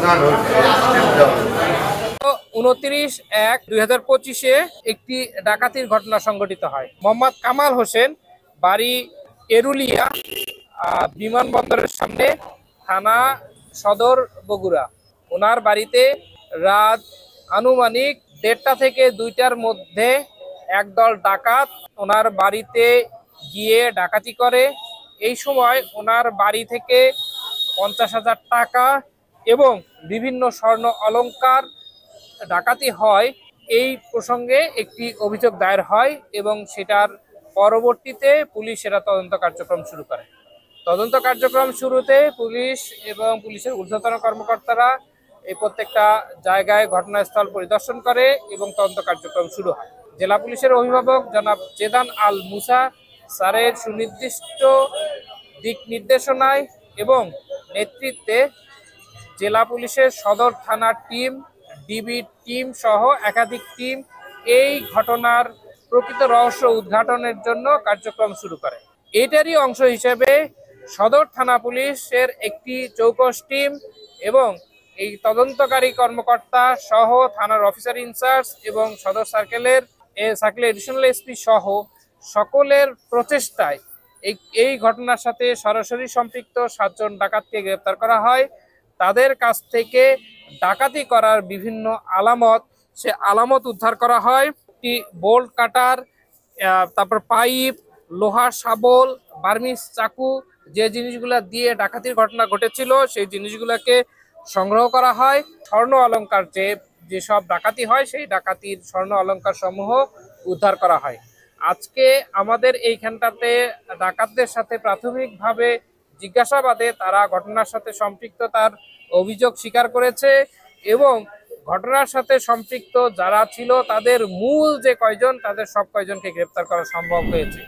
29/1/2025 একটি ডাকাতির ঘটনা সংঘটিত হয়। মোহাম্মদ কামাল হোসেন, বাড়ি এরুলিয়া, বিমানবন্দরের সামনে, থানা সদর, বগুড়া। ওনার বাড়িতে রাত আনুমানিক 1:30 থেকে 2টার মধ্যে একদল ডাকাত ওনার বাড়িতে গিয়ে ডাকাতি করে। এই সময় ওনার বাড়ি থেকে 50,000 টাকা এবং বিভিন্ন স্বর্ণ অলংকার ডাকাতি হয়। এই প্রসঙ্গে একটি অভিযোগ দায়ের হয় এবং সেটার পরবর্তীতে পুলিশ সেটা তদন্ত কার্যক্রম শুরু করে। তদন্ত কার্যক্রম শুরুতে পুলিশ এবং পুলিশের ঊর্ধ্বতন কর্মকর্তারা এই প্রত্যেকটা জায়গায় ঘটনাস্থল পরিদর্শন করে এবং তদন্ত কার্যক্রম শুরু হয়। জেলা পুলিশের অভিভাবক জনাব জেদান আল মুসা স্যারের সুনির্দিষ্ট দিক নির্দেশনায় এবং নেতৃত্বে জেলা পুলিশের সদর থানার টিম, ডিবি টিম সহ একাধিক টিম এই ঘটনার প্রকৃত রহস্য উদ্ঘাটনের জন্য কার্যক্রম শুরু করে। এটারই অংশ হিসেবে সদর থানা পুলিশের একটি চৌকস টিম এবং এই তদন্তকারী কর্মকর্তা সহ থানার অফিসার ইনচার্জ এবং সদর সার্কেলের এডিশনাল এসপি সহ সকলের প্রচেষ্টায় এই ঘটনার সাথে সরাসরি সম্পৃক্ত 7 জন ডাকাতকে গ্রেপ্তার করা হয়। তাদের কাছ থেকে ডাকাতি করার বিভিন্ন আলামত উদ্ধার করা হয়। একটি বোল্ট কাটার, তারপর পাইপ, লোহার শাবল, বার্মিস চাকু, যে জিনিসগুলা দিয়ে ডাকাতির ঘটনা ঘটেছিল সেই জিনিসগুলোকে সংগ্রহ করা হয়। স্বর্ণ অলংকার যেসব ডাকাতি হয় সেই ডাকাতির স্বর্ণ অলংকার সমূহ উদ্ধার করা হয়। আজকে আমাদের এইখানটাতে ডাকাতদের সাথে প্রাথমিকভাবে জিজ্ঞাসাবাদে তারা ঘটনার সাথে সম্পৃক্ততার অভিযোগ স্বীকার করেছে এবং ঘটনার সাথে সম্পৃক্ত যারা ছিল তাদের মূল যে কয়জন, তাদের সব কয়জনকে গ্রেপ্তার করা সম্ভব হয়েছে।